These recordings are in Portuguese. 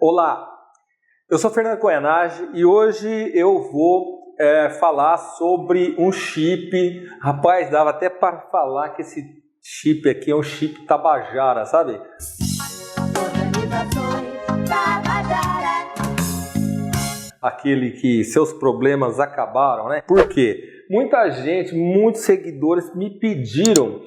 Olá, eu sou Fernando Koyanagi e hoje eu vou falar sobre um chip. Rapaz, dava até para falar que esse chip aqui é um chip Tabajara, sabe? Aquele que seus problemas acabaram, né? Por quê? Muita gente, muitos seguidores me pediram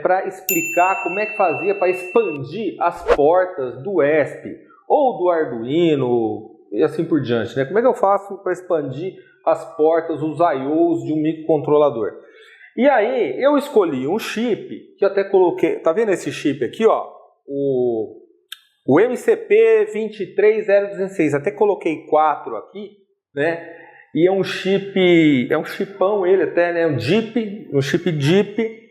para explicar como é que fazia para expandir as portas do ESP ou do Arduino e assim por diante, né? Como é que eu faço para expandir as portas, os I/Os de um microcontrolador? E aí eu escolhi um chip que até coloquei, tá vendo esse chip aqui, ó? O MCP23016, até coloquei 4 aqui, né? E é um chipão ele até, né? Um chip DIP.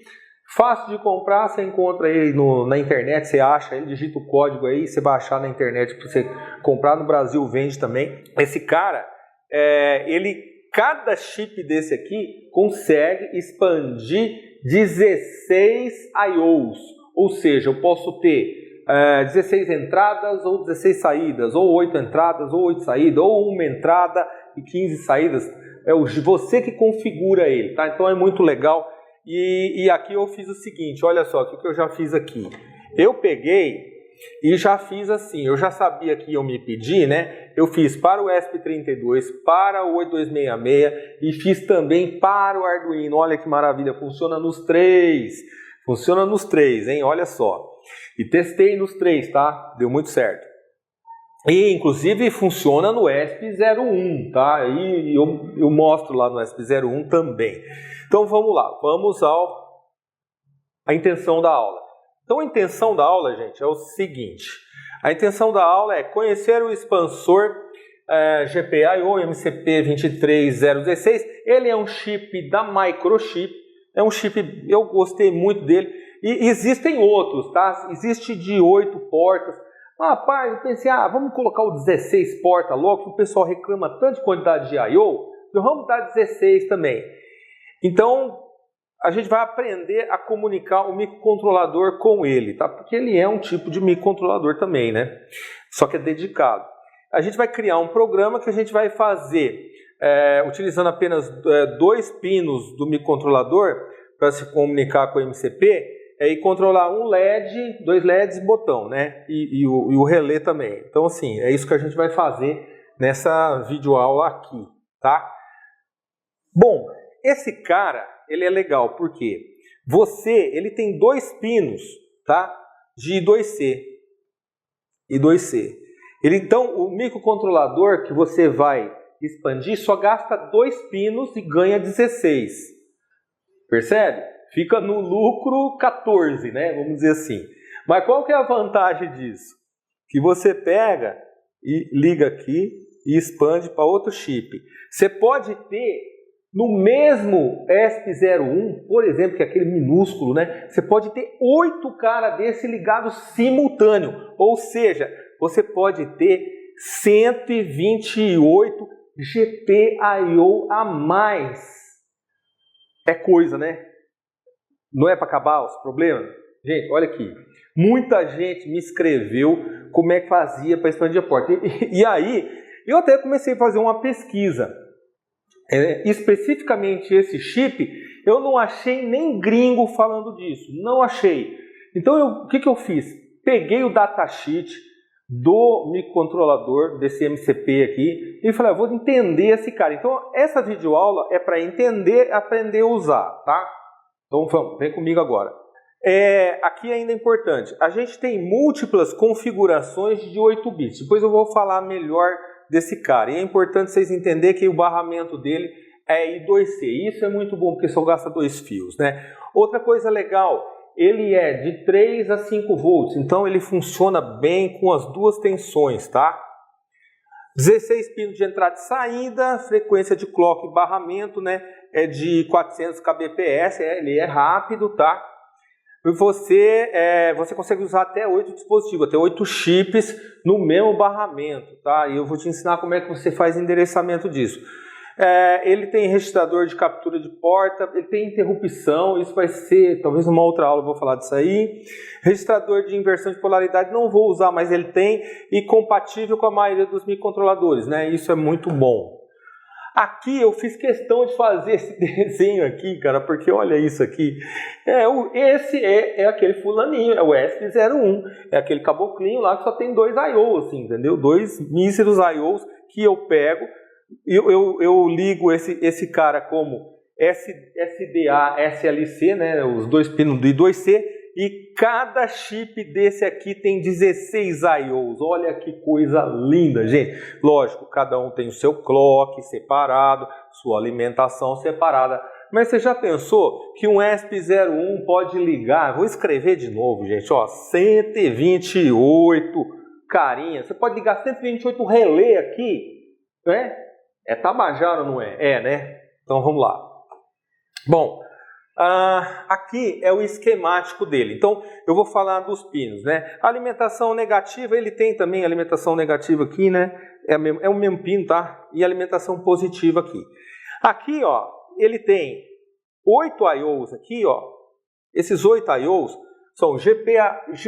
Fácil de comprar, você encontra ele na internet, você acha ele, digita o código aí, você vai achar na internet para você comprar. No Brasil vende também. Esse cara, cada chip desse aqui consegue expandir 16 I/Os, ou seja, eu posso ter 16 entradas ou 16 saídas, ou 8 entradas ou 8 saídas, ou uma entrada e 15 saídas. É você que configura ele, tá? Então é muito legal. E aqui eu fiz o seguinte, olha só, o que eu já fiz aqui. Eu peguei e já fiz assim, eu já sabia que iam me pedir, né? Eu fiz para o ESP32, para o 8266 e fiz também para o Arduino. Olha que maravilha, funciona nos três. Funciona nos três, hein? Olha só. E testei nos três, tá? Deu muito certo. E inclusive funciona no ESP01, tá? E eu mostro lá no ESP01 também. Então vamos lá, vamos à intenção da aula. Então a intenção da aula, gente, é o seguinte. A intenção da aula é conhecer o expansor GPIO MCP23016. Ele é um chip da Microchip. É um chip, eu gostei muito dele. E existem outros, tá? Existe de 8 portas. Rapaz, eu pensei, vamos colocar o 16 portas logo, que o pessoal reclama tanto de quantidade de I/O, então vamos dar 16 também. Então, a gente vai aprender a comunicar o microcontrolador com ele, tá? Porque ele é um tipo de microcontrolador também, né? Só que é dedicado. A gente vai criar um programa que a gente vai fazer utilizando apenas 2 pinos do microcontrolador para se comunicar com o MCP e controlar um LED, 2 LEDs e botão, né? E o relé também. Então, assim, é isso que a gente vai fazer nessa videoaula aqui, tá? Bom, esse cara, ele é legal, porque ele tem 2 pinos, tá? De 2C e 2C. Então, o microcontrolador que você vai expandir só gasta 2 pinos e ganha 16. Percebe? Fica no lucro 14, né? Vamos dizer assim. Mas qual que é a vantagem disso? Que você pega e liga aqui e expande para outro chip. Você pode ter no mesmo ESP01, por exemplo, que é aquele minúsculo, né? Você pode ter 8 caras desse ligados simultâneo. Ou seja, você pode ter 128 GPIO a mais. É coisa, né? Não é para acabar os problemas? Gente, olha aqui. Muita gente me escreveu como é que fazia para expandir a porta. E aí, eu até comecei a fazer uma pesquisa. Especificamente esse chip, eu não achei nem gringo falando disso. Não achei. Então, o que eu fiz? Peguei o datasheet do microcontrolador, desse MCP aqui, e falei, vou entender esse cara. Então, essa videoaula é para entender, aprender a usar, tá? Então vamos, vem comigo agora. Aqui ainda é importante, a gente tem múltiplas configurações de 8 bits. Depois eu vou falar melhor desse cara. E é importante vocês entenderem que o barramento dele é I2C. Isso é muito bom, porque só gasta 2 fios, né? Outra coisa legal, ele é de 3 a 5 volts. Então ele funciona bem com as 2 tensões, tá? 16 pinos de entrada e saída, frequência de clock e barramento, né? É de 400 kbps, ele é rápido, tá? E você consegue usar até 8 dispositivos, até 8 chips no mesmo barramento, tá? E eu vou te ensinar como é que você faz endereçamento disso. Ele tem registrador de captura de porta, ele tem interrupção, isso vai ser, talvez numa outra aula eu vou falar disso aí. Registrador de inversão de polaridade, não vou usar, mas ele tem, e compatível com a maioria dos microcontroladores, né? Isso é muito bom. Aqui eu fiz questão de fazer esse desenho aqui, cara, porque olha isso aqui. Esse é aquele fulaninho, é o ESP01, é aquele caboclinho lá que só tem 2 I/Os, assim, entendeu? 2 míseros I/Os que eu pego, eu ligo esse cara como SDA, SLC, né? Os 2 pinos do I2C, e cada chip desse aqui tem 16 I/Os. Olha que coisa linda, gente. Lógico, cada um tem o seu clock separado, sua alimentação separada. Mas você já pensou que um ESP01 pode ligar? Vou escrever de novo, gente. Ó, 128 carinha. Você pode ligar 128 relé aqui, né? É Tabajara ou não é? É, né? Então vamos lá. Bom, aqui é o esquemático dele. Então eu vou falar dos pinos, né? A alimentação negativa, ele tem também alimentação negativa aqui, né? É o mesmo pino, tá? E alimentação positiva aqui. Aqui, ó, ele tem 8 I/Os aqui, ó. Esses 8 I/Os são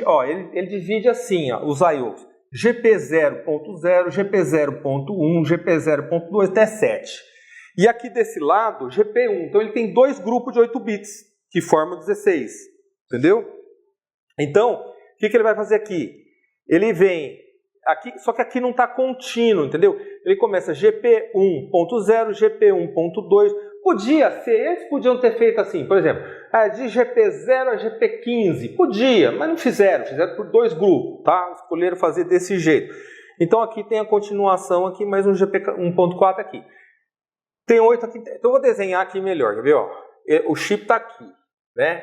ó, ele divide assim, ó, os I/Os. GP0.0, GP0.1, GP0.2 até 7. E aqui desse lado, GP1. Então ele tem 2 grupos de 8 bits, que formam 16. Entendeu? Então, o que ele vai fazer aqui? Ele vem aqui, só que aqui não está contínuo, entendeu? Ele começa GP1.0, GP1.2. Podia ser, eles podiam ter feito assim, por exemplo, de GP0 a GP15. Podia, mas não fizeram por 2 grupos, tá? Escolheram fazer desse jeito. Então aqui tem a continuação aqui, mais um GP1.4 aqui. Tem 8 aqui, então eu vou desenhar aqui melhor, quer ver? Ó? O chip está aqui, né?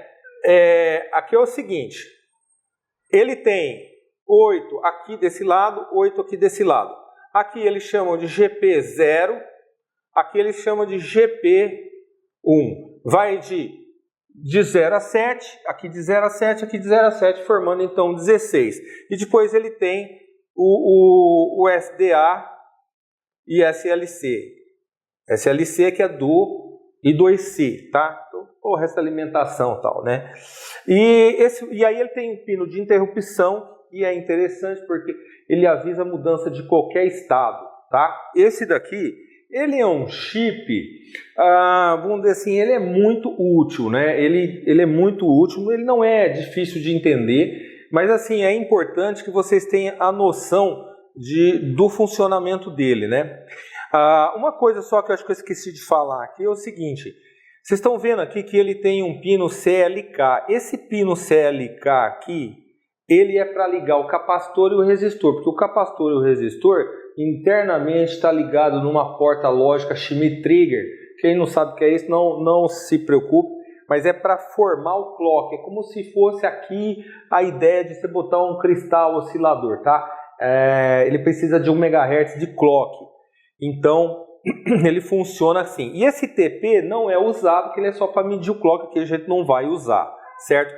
Aqui é o seguinte, ele tem 8 aqui desse lado, 8 aqui desse lado. Aqui eles chamam de GP0, aqui eles chamam de GP1. Vai de 0 a 7, aqui de 0 a 7, aqui de 0 a 7, formando então 16. E depois ele tem o SDA e SLC. SLC que é do I2C, tá? Então, o resto da alimentação e tal, né? E aí ele tem um pino de interrupção, e é interessante porque ele avisa a mudança de qualquer estado, tá? Esse daqui, ele é um chip, vamos dizer assim, ele é muito útil, né? Ele é muito útil, ele não é difícil de entender, mas assim, é importante que vocês tenham a noção do funcionamento dele, né? Uma coisa só que eu acho que eu esqueci de falar aqui é o seguinte, vocês estão vendo aqui que ele tem um pino CLK. Esse pino CLK aqui, ele é para ligar o capacitor e o resistor, porque o capacitor e o resistor internamente está ligado numa porta lógica Schmitt-Trigger. Quem não sabe o que é isso, não se preocupe, mas é para formar o clock. É como se fosse aqui a ideia de você botar um cristal oscilador, tá? Ele precisa de 1 MHz de clock. Então, ele funciona assim. E esse TP não é usado, porque ele é só para medir o clock, que a gente não vai usar, certo?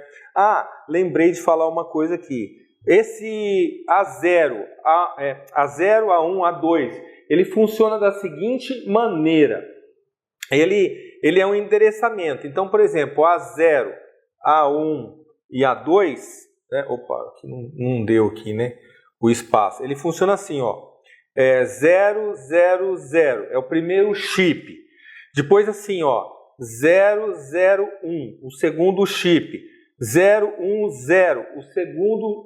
Lembrei de falar uma coisa aqui. Esse A0, A0, A1, A2, ele funciona da seguinte maneira. Ele é um endereçamento. Então, por exemplo, A0, A1 e A2, né? Opa, aqui não deu aqui, né? O espaço. Ele funciona assim, ó. 0, 0, 0 é o primeiro chip. Depois assim, ó, 0, 0, 1, o segundo chip. 0, 1, 0,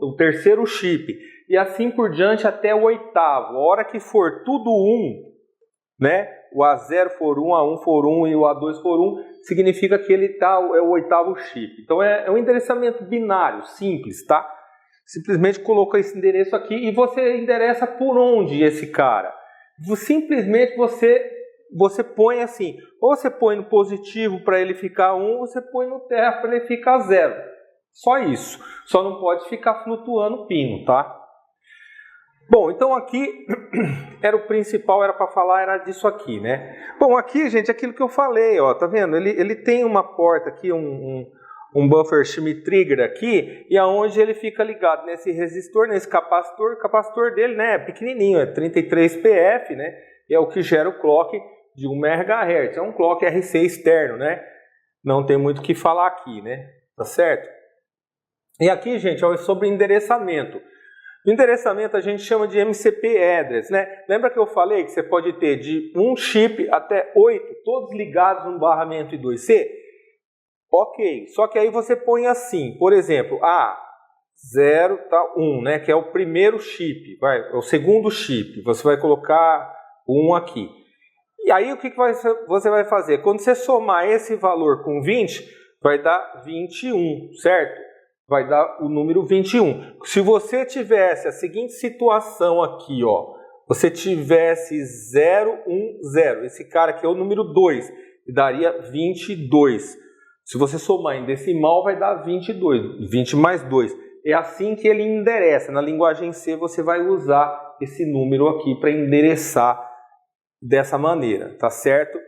o terceiro chip. E assim por diante até o oitavo. A hora que for tudo 1, né? O A0 for 1, A1 for 1 e o A2 for 1, significa que ele é o oitavo chip. Então é um endereçamento binário, simples, tá? Simplesmente coloca esse endereço aqui e você endereça por onde esse cara. Simplesmente você põe assim, ou você põe no positivo para ele ficar 1, ou você põe no terra para ele ficar 0. Só isso. Só não pode ficar flutuando o pino, tá? Bom, então aqui era o principal, era para falar, era disso aqui, né? Bom, aqui, gente, aquilo que eu falei, ó, tá vendo? Ele tem uma porta aqui, um buffer Schmitt-Trigger aqui, e aonde ele fica ligado nesse resistor, nesse capacitor. O capacitor dele, né, é pequenininho, é 33 PF, né, é o que gera o clock, de 1 MHz. É um clock RC externo, né? Não tem muito o que falar aqui, né? Tá certo? E aqui, gente, é sobre endereçamento. O endereçamento a gente chama de MCP address, né? Lembra que eu falei que você pode ter de um chip até 8, todos ligados no barramento I2C? Ok, só que aí você põe assim, por exemplo, 0, tá, 1, né? Que é o primeiro chip, é o segundo chip. Você vai colocar 1 aqui. E aí o que você vai fazer? Quando você somar esse valor com 20, vai dar 21, certo? Vai dar o número 21. Se você tivesse a seguinte situação aqui, ó, você tivesse 0, 1, 0, esse cara aqui é o número 2, daria 22. Se você somar em decimal, vai dar 22, 20 mais 2. É assim que ele endereça. Na linguagem C, você vai usar esse número aqui para endereçar dessa maneira, tá certo?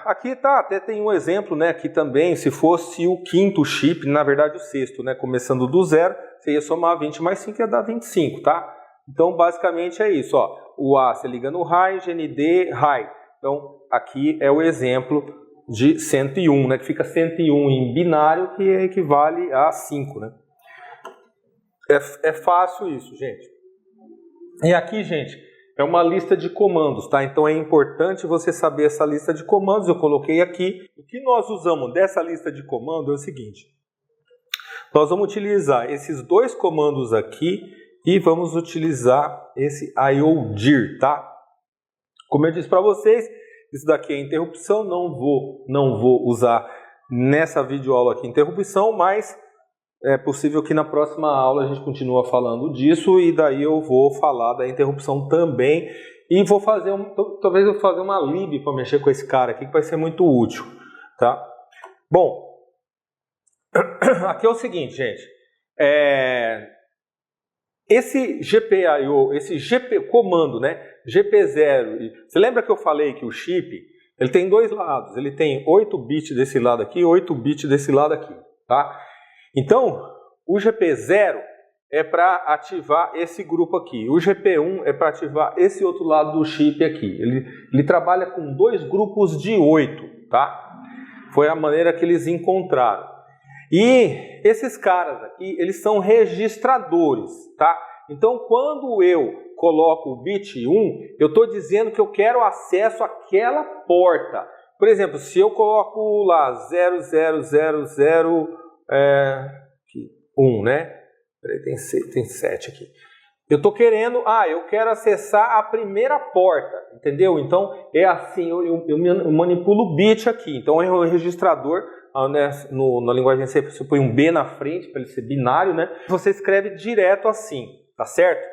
Aqui tá, até tem um exemplo, né, aqui também, se fosse o quinto chip, na verdade o sexto, né, começando do 0, você ia somar 20 mais 5 ia dar 25, tá? Então basicamente é isso, ó, o A você liga no high, GND, high, então aqui é o exemplo de 101, né, que fica 101 em binário, que equivale a 5, né? É fácil isso, gente. E aqui, gente, é uma lista de comandos, tá? Então é importante você saber essa lista de comandos. Eu coloquei aqui. O que nós usamos dessa lista de comandos é o seguinte. Nós vamos utilizar esses dois comandos aqui e vamos utilizar esse IODIR, tá? Como eu disse para vocês, isso daqui é interrupção. Não vou usar nessa videoaula aqui interrupção, mas é possível que na próxima aula a gente continue falando disso e daí eu vou falar da interrupção também e vou fazer talvez eu vou fazer uma lib para mexer com esse cara aqui que vai ser muito útil, tá? Bom, aqui é o seguinte, gente, esse GPIO, esse comando, né, GP0, você lembra que eu falei que o chip ele tem dois lados, ele tem 8 bits desse lado aqui e 8 bits desse lado aqui, tá? Então, o GP0 é para ativar esse grupo aqui. O GP1 é para ativar esse outro lado do chip aqui. Ele trabalha com dois grupos de 8, tá? Foi a maneira que eles encontraram. E esses caras aqui, eles são registradores, tá? Então, quando eu coloco o bit 1, eu estou dizendo que eu quero acesso àquela porta. Por exemplo, se eu coloco lá 0000... 1, né? Peraí, tem 7 aqui. Eu tô querendo, eu quero acessar a primeira porta, entendeu? Então é assim, eu manipulo o bit aqui. Então o registrador, né, na linguagem C, você põe um B na frente para ele ser binário, né? Você escreve direto assim, tá certo?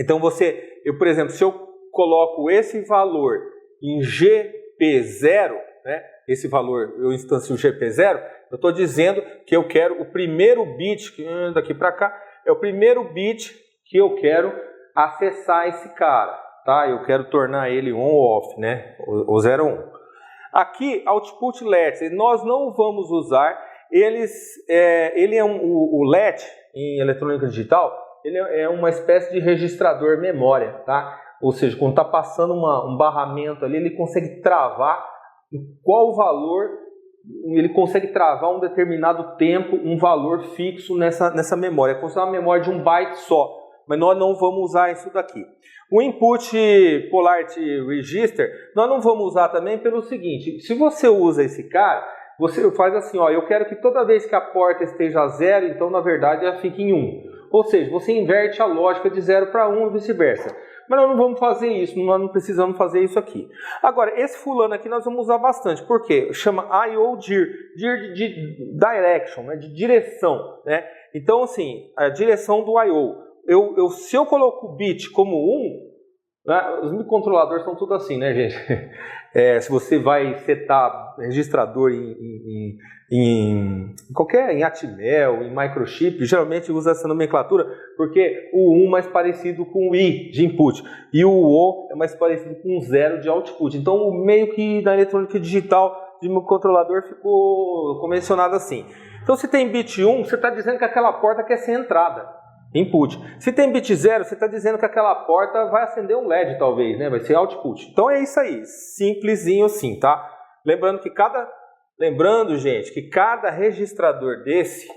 Então por exemplo, se eu coloco esse valor em GP0, né? Esse valor eu instancio GP0, eu estou dizendo que eu quero o primeiro bit, daqui para cá, é o primeiro bit que eu quero acessar esse cara, tá? Eu quero tornar ele on ou off, né? O 0 1. Aqui, output let, nós não vamos usar, o let em eletrônica digital, ele é uma espécie de registrador memória, tá? Ou seja, quando está passando um barramento ali, ele consegue travar em qual valor, ele consegue travar um determinado tempo, um valor fixo nessa memória. É considerado uma memória de 1 byte só, mas nós não vamos usar isso daqui. O input polarity register, nós não vamos usar também pelo seguinte, se você usa esse cara, você faz assim, ó, eu quero que toda vez que a porta esteja 0, então na verdade ela fique em 1. Ou seja, você inverte a lógica de 0 para 1 e vice-versa. Mas nós não vamos fazer isso, nós não precisamos fazer isso aqui. Agora, esse fulano aqui nós vamos usar bastante. Por quê? Chama IODIR, DIR de direction, né? De direção, né? Então, assim, a direção do I/O. Se eu coloco o bit como 1, né? Os microcontroladores são tudo assim, né, gente? Se você vai setar registrador em Atmel, em microchip, geralmente usa essa nomenclatura porque o 1 é mais parecido com o I de input e o O é mais parecido com o 0 de output. Então, o meio que da eletrônica digital de microcontrolador ficou convencionado assim. Então, se tem bit 1, você está dizendo que aquela porta quer ser entrada. Input. Se tem bit 0, você está dizendo que aquela porta vai acender um LED, talvez, né? Vai ser output. Então é isso aí, simplesinho assim, tá? Lembrando, gente, que cada registrador desse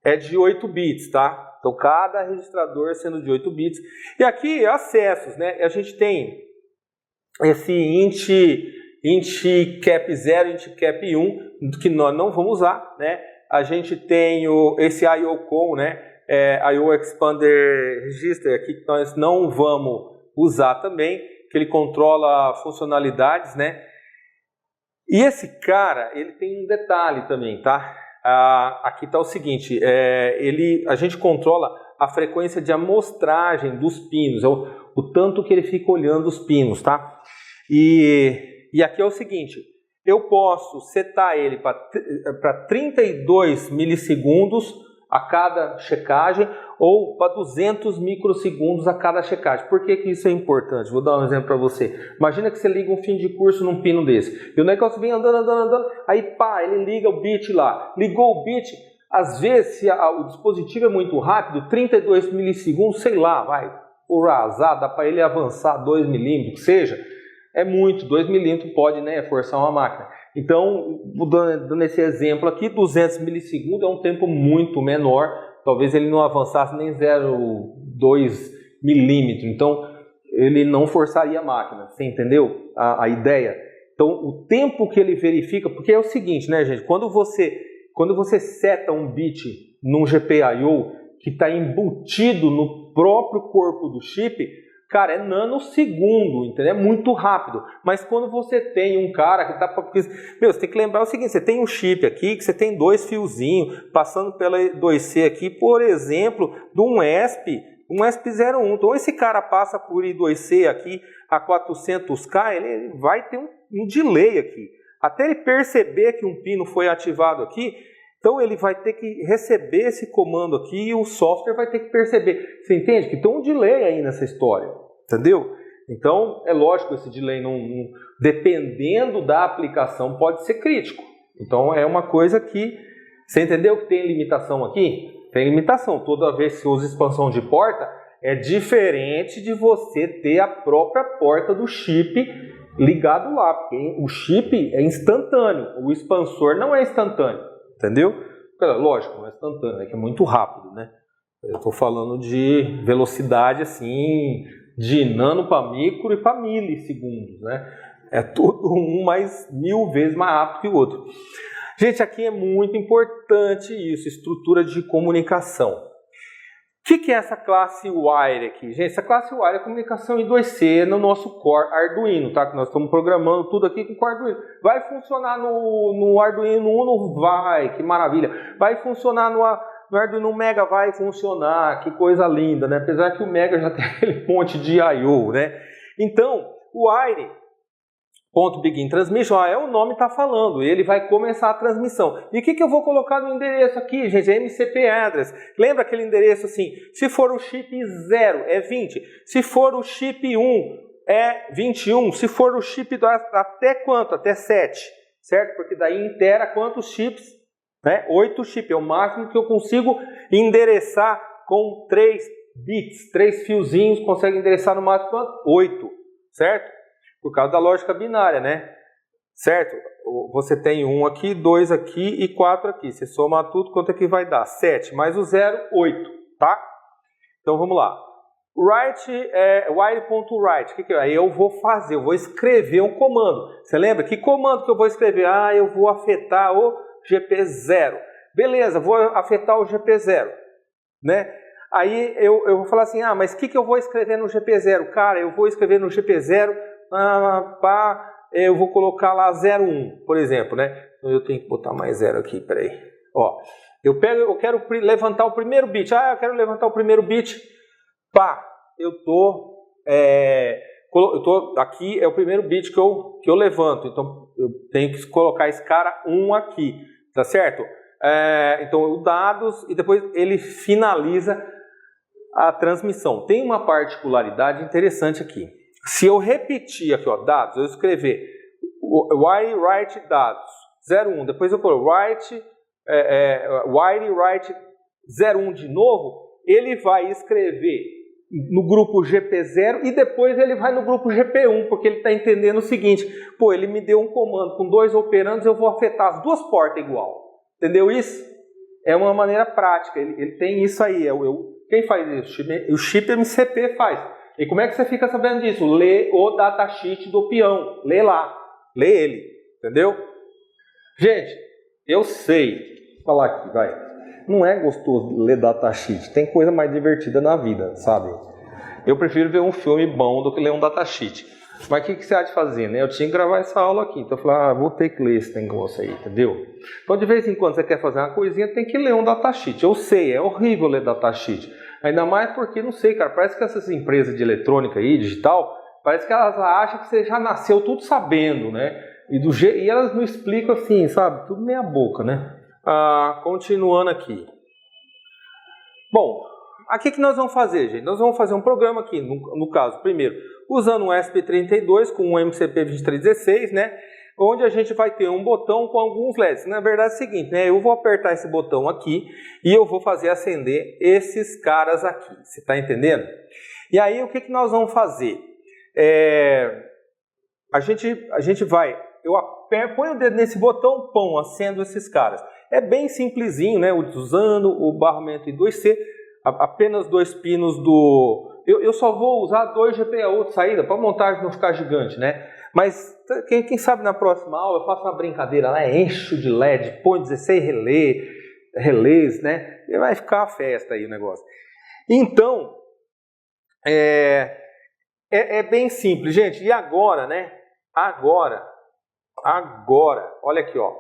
é de 8 bits, tá? Então cada registrador sendo de 8 bits. E aqui acessos, né? A gente tem esse int cap 0, int cap 1, que nós não vamos usar, né? A gente tem esse IOCon, né? IO Expander Register aqui que nós não vamos usar também, que ele controla funcionalidades, né? E esse cara, ele tem um detalhe também, tá? Aqui está o seguinte, a gente controla a frequência de amostragem dos pinos, o tanto que ele fica olhando os pinos, tá? E aqui é o seguinte, eu posso setar ele para 32 milissegundos a cada checagem ou para 200 microsegundos a cada checagem. Por que isso é importante? Vou dar um exemplo para você. Imagina que você liga um fim de curso num pino desse. E o negócio vem andando, aí pá, ele liga o bit lá. Ligou o bit, às vezes se o dispositivo é muito rápido, 32 milissegundos, sei lá, vai, por azar, dá para ele avançar 2 milímetros, que seja. É muito, 2 milímetros pode, né, forçar uma máquina. Então, dando esse exemplo aqui, 200 milissegundos é um tempo muito menor. Talvez ele não avançasse nem 0,2 milímetro. Então, ele não forçaria a máquina. Você entendeu a ideia? Então, o tempo que ele verifica... Porque é o seguinte, né, gente? Quando você seta um bit num GPIO que está embutido no próprio corpo do chip... Cara, é nanosegundo, entendeu? É muito rápido. Mas quando você tem um cara que tá... Meu, você tem que lembrar o seguinte, você tem um chip aqui, que você tem 2 fiozinhos passando pela 2C aqui, por exemplo, de um ESP01. Então esse cara passa por I2C aqui a 400K, ele vai ter um delay aqui. Até ele perceber que um pino foi ativado aqui, então ele vai ter que receber esse comando aqui e o software vai ter que perceber. Você entende que tem um delay aí nessa história, entendeu? Então é lógico, esse delay dependendo da aplicação pode ser crítico. Então é uma coisa que, você entendeu que tem limitação aqui? Tem limitação, toda vez que você usa expansão de porta é diferente de você ter a própria porta do chip ligado lá, porque o chip é instantâneo, o expansor não é instantâneo. Entendeu? Lógico, não é instantâneo, é que é muito rápido, né? Eu estou falando de velocidade assim, de nano para micro e para milissegundos, né? É tudo um mais 1000 vezes mais rápido que o outro. Gente, aqui é muito importante isso, estrutura de comunicação. O que é essa classe Wire aqui? Gente, essa classe Wire é comunicação I2C no nosso Core Arduino, tá? Que nós estamos programando tudo aqui com o Core Arduino. Vai funcionar no Arduino Uno? Vai, que maravilha. Vai funcionar no Arduino Mega? Vai funcionar, que coisa linda, né? Apesar que o Mega já tem aquele monte de I/O, né? Então, o Wire... .begin transmission, é o nome está falando, ele vai começar a transmissão. E o que eu vou colocar no endereço aqui, gente? É MCP address. Lembra aquele endereço assim? Se for o chip 0, é 20. Se for o chip 1, é 21. Se for o chip até quanto? Até 7, certo? Porque daí intera quantos chips? Né? 8 chips, é o máximo que eu consigo endereçar com 3 bits. 3 fiozinhos, consegue endereçar no máximo quanto? 8, certo? Por causa da lógica binária, né? Certo? Você tem 1 aqui, 2 aqui e 4 aqui. Você soma tudo, quanto é que vai dar? 7 mais o 0, 8, tá? Então vamos lá. Wire.write. O que é? Aí eu vou fazer, eu vou escrever um comando. Você lembra? Que comando que eu vou escrever? Ah, eu vou afetar o GP0. Beleza, vou afetar o GP0, né? Aí eu vou falar assim, ah, mas o que eu vou escrever no GP0? Cara, eu vou escrever no GP0... eu vou colocar lá 01, por exemplo, né? Então eu tenho que botar mais 0 aqui, peraí. Ó, eu quero levantar o primeiro bit. Ah, eu quero levantar o primeiro bit. Pá, aqui é o primeiro bit que eu levanto. Então eu tenho que colocar esse cara 1 aqui, tá certo? Então o dados e depois ele finaliza a transmissão. Tem uma particularidade interessante aqui. Se eu repetir aqui, ó, dados, eu escrever wire write dados 01, depois eu coloco write write 01 de novo, ele vai escrever no grupo GP0 e depois ele vai no grupo GP1, porque ele está entendendo o seguinte, pô, ele me deu um comando com 2 operandos, eu vou afetar as 2 portas igual. Entendeu isso? É uma maneira prática, ele tem isso aí. Quem faz isso? O chip MCP faz. E como é que você fica sabendo disso? Lê o datasheet do peão, lê lá, lê ele, entendeu? Gente, eu sei, vou falar aqui, vai. Não é gostoso ler datasheet, tem coisa mais divertida na vida, sabe? Eu prefiro ver um filme bom do que ler um datasheet. Mas o que você há de fazer, né? Eu tinha que gravar essa aula aqui, então eu falei, vou ter que ler esse negócio aí, entendeu? Então de vez em quando você quer fazer uma coisinha, tem que ler um datasheet. Eu sei, é horrível ler datasheet. Ainda mais porque, não sei, cara, parece que essas empresas de eletrônica aí, digital, parece que elas acham que você já nasceu tudo sabendo, né? E elas não explicam assim, sabe? Tudo meia boca, né? Continuando aqui. Bom, aqui que nós vamos fazer, gente? Nós vamos fazer um programa aqui, no caso, primeiro, usando um ESP32 com um MCP2316, né? Onde a gente vai ter um botão com alguns LEDs. Na verdade é o seguinte, né? Eu vou apertar esse botão aqui e eu vou fazer acender esses caras aqui. Você está entendendo? E aí o que nós vamos fazer? A gente vai... Eu ponho o dedo nesse botão, pão, acendo esses caras. É bem simplesinho, né? Usando o barramento em 2C, apenas 2 pinos do... Eu só vou usar 2 GPIO de saída, para a montagem não ficar gigante, né? Mas quem sabe na próxima aula eu faço uma brincadeira lá, encho de LED, põe 16 relés, né? E vai ficar uma festa aí o negócio. Então, é bem simples, gente. E agora, né? Agora, olha aqui, ó.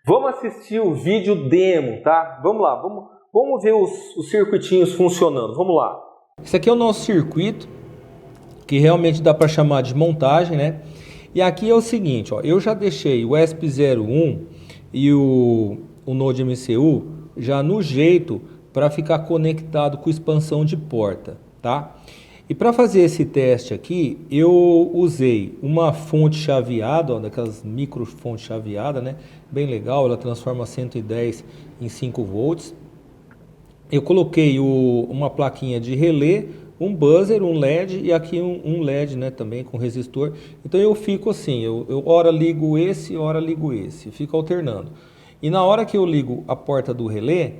Vamos assistir o vídeo demo, tá? Vamos lá, vamos ver os circuitinhos funcionando. Vamos lá. Esse aqui é o nosso circuito, que realmente dá para chamar de montagem, né? E aqui é o seguinte, ó, eu já deixei o ESP01 e o Node MCU já no jeito para ficar conectado com expansão de porta, tá? E para fazer esse teste aqui, eu usei uma fonte chaveada, ó, daquelas micro fontes chaveadas, né? Bem legal, ela transforma 110 em 5 volts. Eu coloquei uma plaquinha de relé, um buzzer, um LED e aqui um LED, né, também com resistor. Então eu fico assim, eu ora ligo esse, ora ligo esse, fico alternando. E na hora que eu ligo a porta do relé,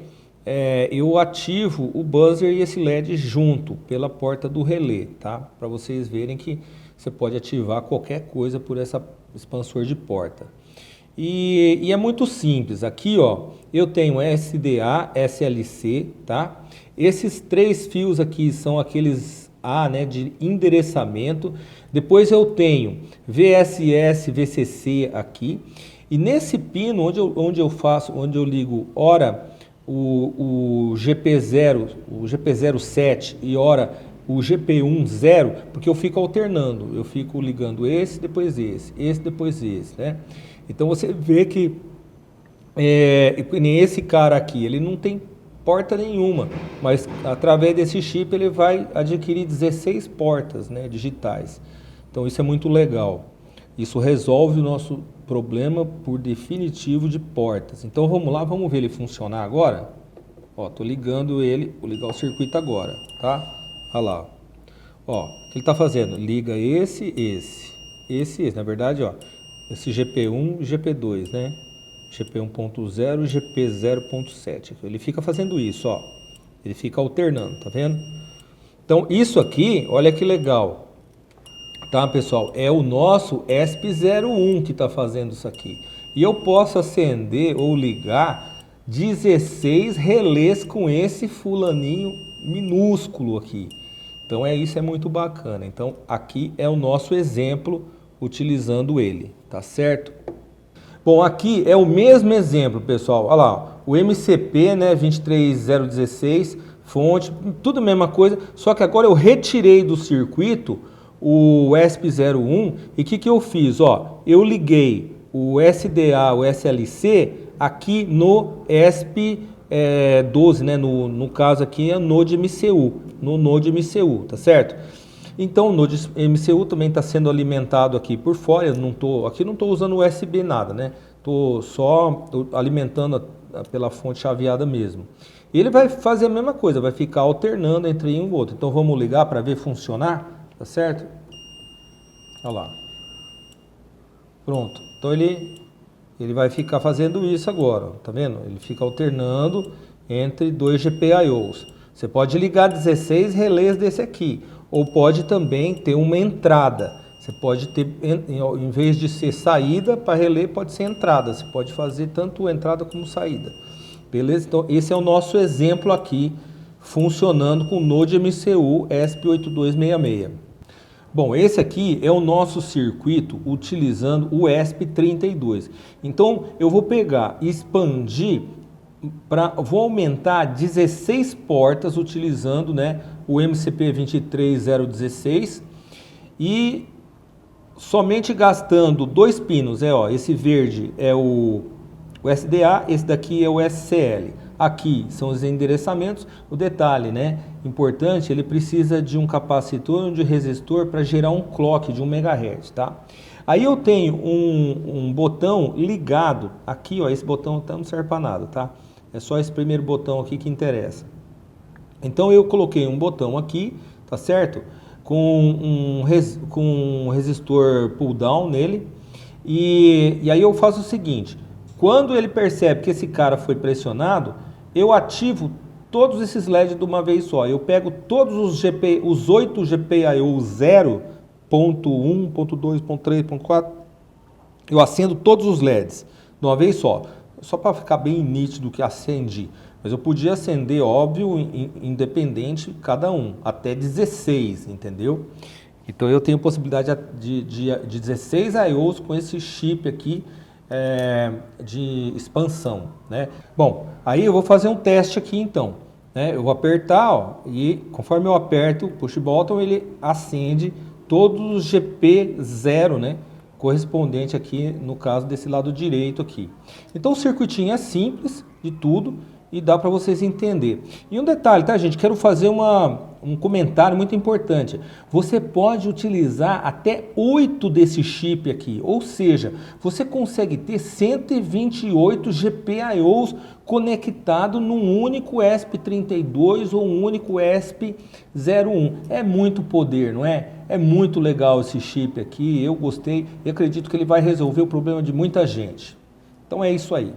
eu ativo o buzzer e esse LED junto pela porta do relé, tá? Para vocês verem que você pode ativar qualquer coisa por essa expansor de porta. E é muito simples. Aqui, ó, eu tenho SDA, SLC, tá? Esses 3 fios aqui são aqueles A, né, de endereçamento. Depois eu tenho VSS, VCC aqui. E nesse pino onde eu ligo ora o GP0, o GP07 e ora o GP1 0, porque eu fico alternando, eu fico ligando esse, depois esse, depois esse, né? Então você vê que nem esse cara aqui, ele não tem porta nenhuma, mas através desse chip ele vai adquirir 16 portas, né, digitais. Então isso é muito legal. Isso resolve o nosso problema por definitivo de portas. Então vamos lá, vamos ver ele funcionar agora. Ó, tô ligando ele, vou ligar o circuito agora, tá? Olha lá. Ó, o que ele tá fazendo? Liga esse. Na verdade, ó, esse GP1 e GP2, né? GP1.0 e GP0.7. Ele fica fazendo isso, ó. Ele fica alternando, tá vendo? Então isso aqui, olha que legal. Tá, pessoal? É o nosso ESP01 que está fazendo isso aqui. E eu posso acender ou ligar 16 relés com esse fulaninho minúsculo aqui. Então isso é muito bacana. Então aqui é o nosso exemplo utilizando ele, tá certo? Bom, aqui é o mesmo exemplo, pessoal. Olha lá, o MCP, né, 23016, fonte, tudo a mesma coisa, só que agora eu retirei do circuito o ESP01 e o que eu fiz? Ó, eu liguei o SDA, o SLC aqui no ESP12, né? No caso aqui é Node MCU, no Node MCU, tá certo? Então o Node MCU também está sendo alimentado aqui por fora, aqui não estou usando USB nada, né? Estou só alimentando pela fonte chaveada mesmo. Ele vai fazer a mesma coisa, vai ficar alternando entre um e outro. Então vamos ligar para ver funcionar, tá certo? Olha lá. Pronto. Então ele vai ficar fazendo isso agora, ó, tá vendo? Ele fica alternando entre dois GPIOs. Você pode ligar 16 relés desse aqui, ou pode também ter uma entrada. Você pode ter, em vez de ser saída para relé, pode ser entrada. Você pode fazer tanto entrada como saída. Beleza? Então esse é o nosso exemplo aqui, funcionando com o Node MCU ESP8266. Bom, esse aqui é o nosso circuito utilizando o ESP32. Então eu vou pegar e expandir, vou aumentar 16 portas utilizando, né, o MCP23016 e somente gastando 2 pinos. Esse verde é o SDA, esse daqui é o SCL. Aqui são os endereçamentos. O detalhe, né, importante, ele precisa de um capacitor e de resistor para gerar um clock de 1 MHz, tá? Aí eu tenho um botão ligado aqui, ó, esse botão não serve para nada, tá? É só esse primeiro botão aqui que interessa. Então eu coloquei um botão aqui, tá certo? Com um resistor pull down nele. E aí eu faço o seguinte, quando ele percebe que esse cara foi pressionado, eu ativo todos esses LEDs de uma vez só. Eu pego todos os 8 GPIO 0, ponto 1, ponto 2, ponto 3, ponto 4, eu acendo todos os LEDs de uma vez só para ficar bem nítido que acendi. Mas eu podia acender, óbvio, independente cada um, até 16, entendeu? Então eu tenho possibilidade de 16 IOs com esse chip aqui de expansão, né? Bom, aí eu vou fazer um teste aqui então, né? Eu vou apertar, ó, e conforme eu aperto o push button, ele acende todos os GP0, né? Correspondente aqui no caso desse lado direito aqui. Então o circuitinho é simples de tudo e dá para vocês entenderem. E um detalhe, tá, gente? Quero fazer um comentário muito importante. Você pode utilizar até 8 desse chip aqui, ou seja, você consegue ter 128 GPIOs conectado num único ESP32 ou um único ESP01. É muito poder, não é? É muito legal esse chip aqui, eu gostei e acredito que ele vai resolver o problema de muita gente. Então é isso aí.